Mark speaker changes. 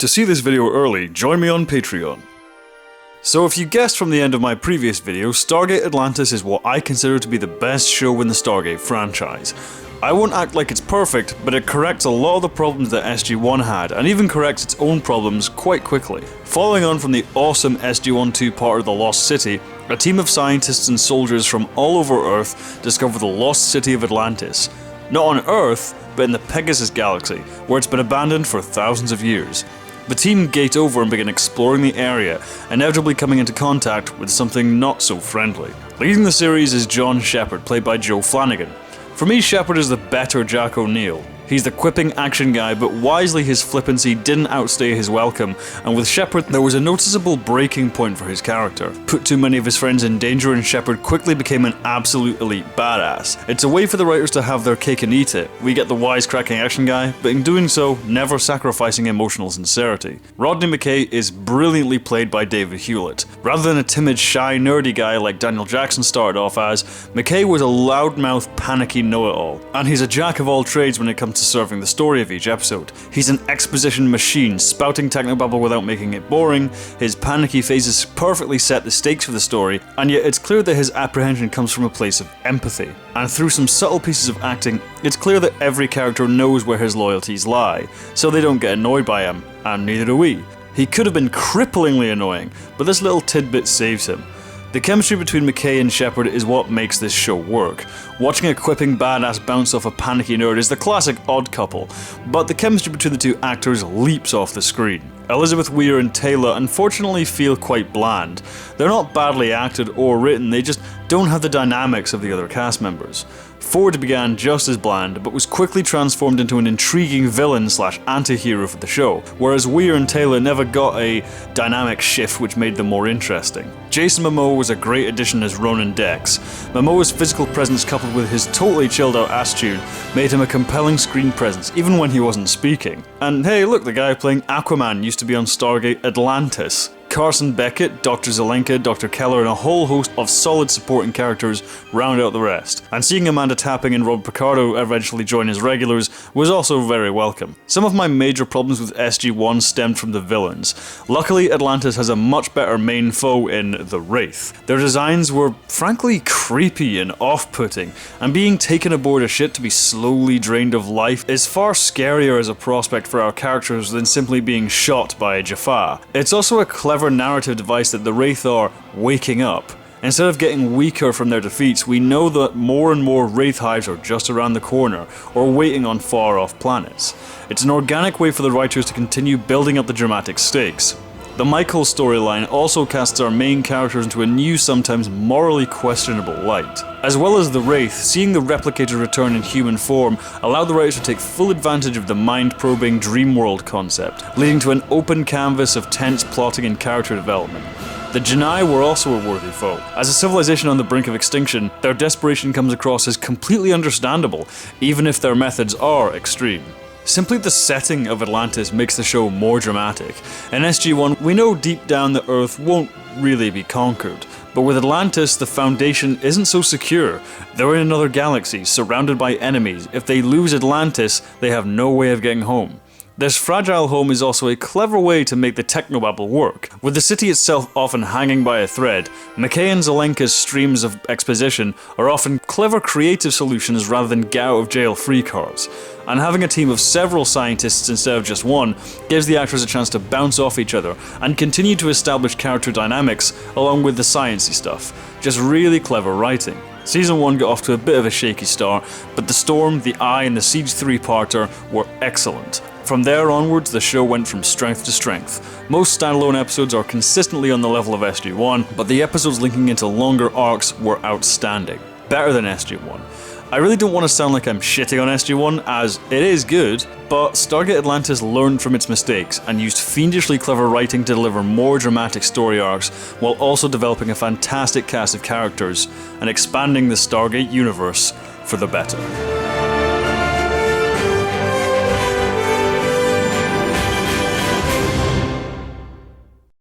Speaker 1: To see this video early, join me on Patreon. So if you guessed from the end of my previous video, Stargate Atlantis is what I consider to be the best show in the Stargate franchise. I won't act like it's perfect, but it corrects a lot of the problems that SG-1 had, and even corrects its own problems quite quickly. Following on from the awesome SG-1 two-parter The Lost City, a team of scientists and soldiers from all over Earth discover the lost city of Atlantis. Not on Earth, but in the Pegasus Galaxy, where it's been abandoned for thousands of years. The team gate over and begin exploring the area, inevitably coming into contact with something not so friendly. Leading the series is John Shepard, played by Joe Flanagan. For me, Shepard is the better Jack O'Neill. He's the quipping action guy, but wisely his flippancy didn't outstay his welcome, and with Shepard there was a noticeable breaking point for his character. Put too many of his friends in danger and Shepard quickly became an absolute elite badass. It's a way for the writers to have their cake and eat it. We get the wisecracking action guy, but in doing so, never sacrificing emotional sincerity. Rodney McKay is brilliantly played by David Hewlett. Rather than a timid, shy, nerdy guy like Daniel Jackson started off as, McKay was a loudmouth, panicky know-it-all. And he's a jack of all trades when it comes to serving the story of each episode. He's an exposition machine, spouting technobabble without making it boring. His panicky phases perfectly set the stakes for the story, and yet it's clear that his apprehension comes from a place of empathy. And through some subtle pieces of acting, it's clear that every character knows where his loyalties lie, so they don't get annoyed by him, and neither do we. He could have been cripplingly annoying, but this little tidbit saves him. The chemistry between McKay and Shepard is what makes this show work. Watching a quipping badass bounce off a panicky nerd is the classic odd couple, but the chemistry between the two actors leaps off the screen. Elizabeth Weir and Taylor unfortunately feel quite bland. They're not badly acted or written, they just don't have the dynamics of the other cast members. Ford began just as bland, but was quickly transformed into an intriguing villain slash anti-hero for the show, whereas Weir and Taylor never got a dynamic shift which made them more interesting. Jason Momoa was a great addition as Ronan Dex. Momoa's physical presence coupled with his totally chilled out attitude made him a compelling screen presence, even when he wasn't speaking. And hey, look, the guy playing Aquaman used to be on Stargate Atlantis. Carson Beckett, Dr. Zelenka, Dr. Keller, and a whole host of solid supporting characters round out the rest. And seeing Amanda Tapping and Rob Picardo eventually join as regulars was also very welcome. Some of my major problems with SG-1 stemmed from the villains. Luckily, Atlantis has a much better main foe in the Wraith. Their designs were frankly creepy and off-putting, and being taken aboard a ship to be slowly drained of life is far scarier as a prospect for our characters than simply being shot by a Jaffa. It's also a clever narrative device that the Wraith are waking up. Instead of getting weaker from their defeats, we know that more and more Wraith hives are just around the corner, or waiting on far-off planets. It's an organic way for the writers to continue building up the dramatic stakes. The Michael storyline also casts our main characters into a new, sometimes morally questionable light. As well as the Wraith, seeing the Replicator return in human form allowed the writers to take full advantage of the mind-probing dream world concept, leading to an open canvas of tense plotting and character development. The Janai were also a worthy foe. As a civilization on the brink of extinction, their desperation comes across as completely understandable, even if their methods are extreme. Simply the setting of Atlantis makes the show more dramatic. In SG-1, we know deep down that Earth won't really be conquered, but with Atlantis, the foundation isn't so secure. They're in another galaxy, surrounded by enemies. If they lose Atlantis, they have no way of getting home. This fragile home is also a clever way to make the technobabble work. With the city itself often hanging by a thread, McKay and Zelenka's streams of exposition are often clever creative solutions rather than get out of jail free cards. And having a team of several scientists instead of just one gives the actors a chance to bounce off each other and continue to establish character dynamics along with the sciencey stuff. Just really clever writing. Season 1 got off to a bit of a shaky start, but The Storm, The Eye and the Siege 3-parter were excellent. From there onwards, the show went from strength to strength. Most standalone episodes are consistently on the level of SG-1, but the episodes linking into longer arcs were outstanding. Better than SG-1. I really don't want to sound like I'm shitting on SG-1, as it is good, but Stargate Atlantis learned from its mistakes and used fiendishly clever writing to deliver more dramatic story arcs, while also developing a fantastic cast of characters and expanding the Stargate universe for the better.